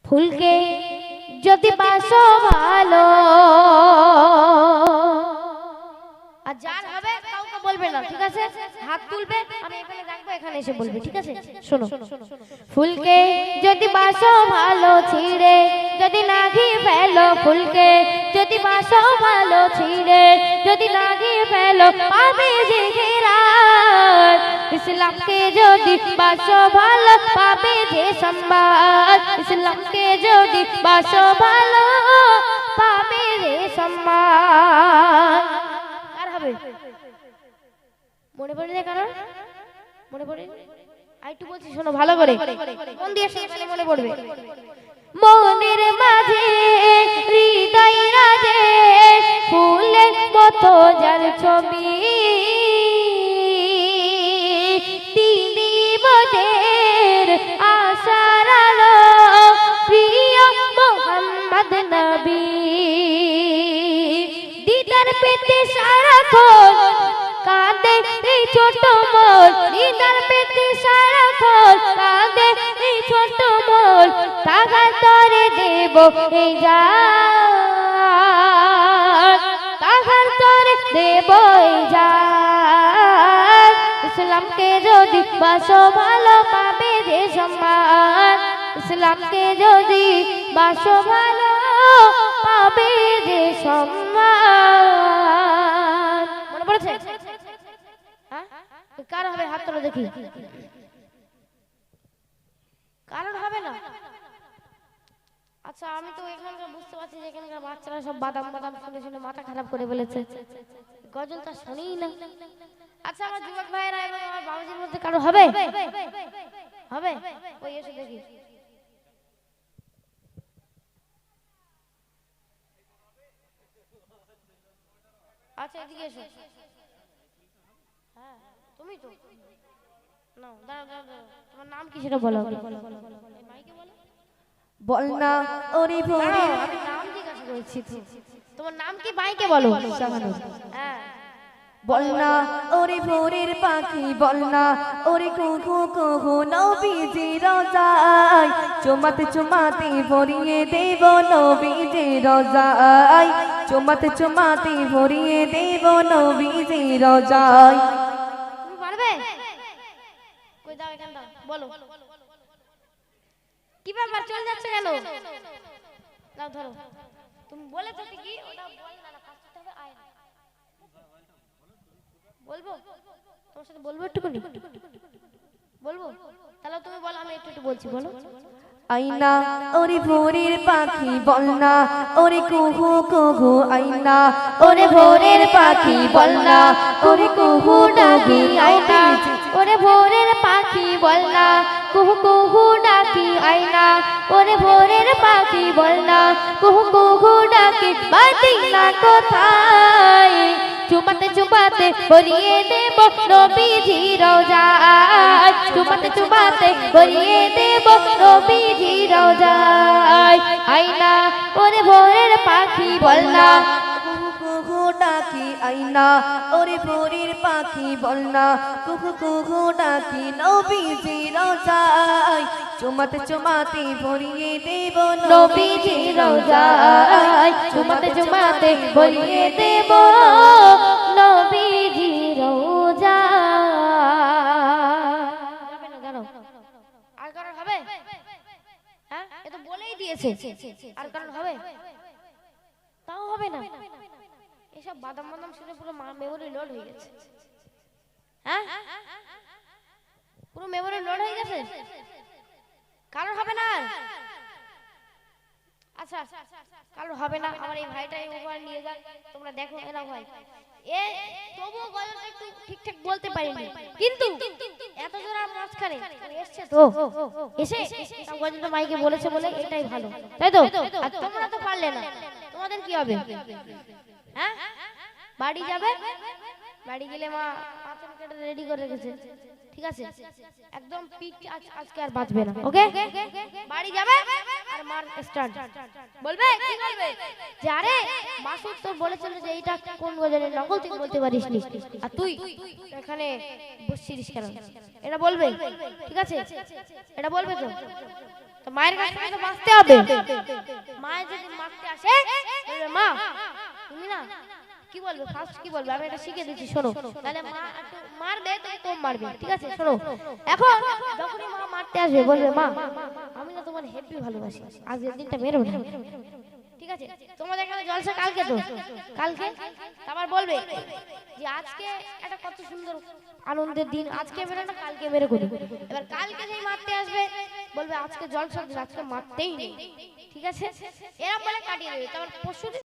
ফুলকে যদি বাসো ভালো, আর যার হবে কাউকে বলবে না, ঠিক আছে? হাত তুলবে, আমি এখানে রাখবো, এখানে এসে বলবে, ঠিক আছে? শোনো, ফুলকে যদি বাসো ভালো ছিঁড়ে যদি নাগি ফেলো, ফুলকে যদি বাসো ভালো ছিঁড়ে যদি নাগি ফেলো, পাবে যে ঘেরাত। ইসলামকে যদি বাসো ভালো পাবে যে সম্মান, ইসলামকে যদি বাসো ভালো পাবে যে সম্মান। কার হবে? মনে পড়ে না কারণ? মনে পড়ে? আরেকটু বলছি, শোনো ভালো করে, মন দিয়ে শোনো, মনে পড়বে। মনের মাঝে হৃদয় রাজে ফুলের মতো যার ছবি, তিনি মোদের আশার আলো, প্রিয় মোহাম্মদ নবী। দিদার পেতে সারাক্ষণ কাঁদে এই ছোট মন, দিদার পেতে সারাক্ষণ কাঁদে এই ছোট মন, তাহার তরে দেব এই জান, তাহার তরে দেব এই জান। ইসলামকে যদি বাসো ভালো পাবে যে সম্মান, ইসলামকে যদি বাসো ভালো পাবে যে সম্মান। মনে পড়েছে? কার হবে? হাত তোলো দেখি। কারণ হবে না? আচ্ছা, আমি তো এখানকার বুঝতে পারছি যে এখানকার বাচ্চারা সব বাদাম বাদাম শুনে শুনে মাথা খারাপ করে ফেলেছে, গজলটা শুনেই না। আচ্ছা, আমার যুবক ভাইয়েরা এবং আমার বাবাজির মধ্যে কারো হবে? হবে? ওই এসে দেখি। আচ্ছা, এদিকে এসো। হ্যাঁ, তুমি তো না, দাঁড়াও দাঁড়াও দাঁড়াও, তোমার নাম কি সেটা বলো। বল না ওরে ভোরে, আমি নাম জিজ্ঞাসা করেছি, তোমার নাম কি? মাইকে বলো। হ্যাঁ, বল না ওরে ভোরের পাখি, বল না ওরে কুহু কুহু নবীজি রোজায়, চুমাতে চুমাতে ভরিয়ে দেব নবীজি রোজায়, চুমাতে চুমাতে ভরিয়ে দেব নবীজি রোজায়। তুমি পারবে? কই দাও, এখান দাও, বলো। কি ব্যাপার, চলে যাচ্ছে কেন? নাও ধরো, তুমি বলেছো কি? ওটা বল না, না কাজ করতে হবে। আয়, বলবো তোমার সাথে, বলবো একটু করে, বলবো? তাহলে তুমি বলো, আমি একটু একটু বলছি, বলো। আইনা ওরে ভোরের পাখি, বল না ওরে কুহু কুহু, আইনা ওরে ভোরের পাখি, বল না ওরে কুহু ডাকি, আইনা ওরে ভোরের পাখি বল না, কুহু কুহু ডাকি আইনা, ওরে ভোরের পাখি বল না, কুহু কুহু ডাকি, মদিনা কোথায়? চুমাতে চুমাতে ভরিয়ে দেব নবীজি রওজায়, চুমাতে চুমাতে ভরিয়ে দেব নবীজি রওজায়। আইনা ওরে ভোরের পাখি বল না, কুহু ডাকি, আইনা ওরে ভোরের পাখি বল না, কুহু কুহু ডাকি নবীজি রোজায়, চুমাতে চুমাতে ভরিয়ে দেব নবীজি রওজায়, চুমাতে চুমাতে ভরিয়ে দেব নবীজি রওজায়। যাবে না, দাঁড়াও। আর কারণ হবে? হ্যাঁ, এ তো বলেই দিয়েছে। আর কারণ হবে? তাও হবে না। এসব বাদাম বাদাম শুনে পুরো মেমোরি লোড হয়ে গেছে। হ্যাঁ, পুরো মেমোরি লোড হয়ে গেছে। কারণ হবে না। আচ্ছা, কারণ হবে না। আমার এই ভাইটাই উপহার নিয়ে যান, তোমরা দেখো। এরা ভাই এ তবুও গজলটা একটু ঠিকঠাক বলতে পারিনি, কিন্তু এত জোর আর মাঝখানে এসছে তো, এসে সব গজলটা মাইকে বলেছে বলে এটাই ভালো, তাই তো? আর তোমরা তো পারলে না, তোমাদের কি হবে? হ্যাঁ, বাড়ি যাবে, বাড়ি গেলে মা পাঁচন কেটে রেডি করে রেখেছে, ঠিক আছে? একদম পিঠ আজকে আর বাঁচবে না, ওকে? বাড়ি যাবে, আর মার স্টার্ট বলবে কি বলবে যে আরে মাসুদ তো বলেছিল যে এইটা কোন গজলের নকল তুই বলতে পারিস নি আর তুই এখানে বসছিস কেন এটা বলবে ঠিক আছে এটা বলবে তো তো মায়ের কাছ থেকে তো বাঁচতে হবে মায়ের যদি মারতে আসে বলবে মা তুমি না কি বলবে ফার্স্ট কি বলবে আমি এটা শিখে দিচ্ছি শোনো তাহলে মা একটু মারবে তুমি কম মারবে ঠিক আছে শোনো এখন যখনই মা মারতে আসবে বলবে মা আমি না তোমার হেভি ভালোবাসি আজকের দিনটা মেরো না ঠিক আছে তোমাদের এখানে জলসা কালকে তো কালকে আবার বলবে যে আজকে একটা কত সুন্দর আনন্দের দিন আজকে মেরো না কালকে মেরে করি এবার কালকে যেই মারতে আসবে বলবে আজকে জলসা দিন আজকে মারতেই নেই ঠিক আছে এরকম বলে কাটিয়ে দেবে তারপর পরশু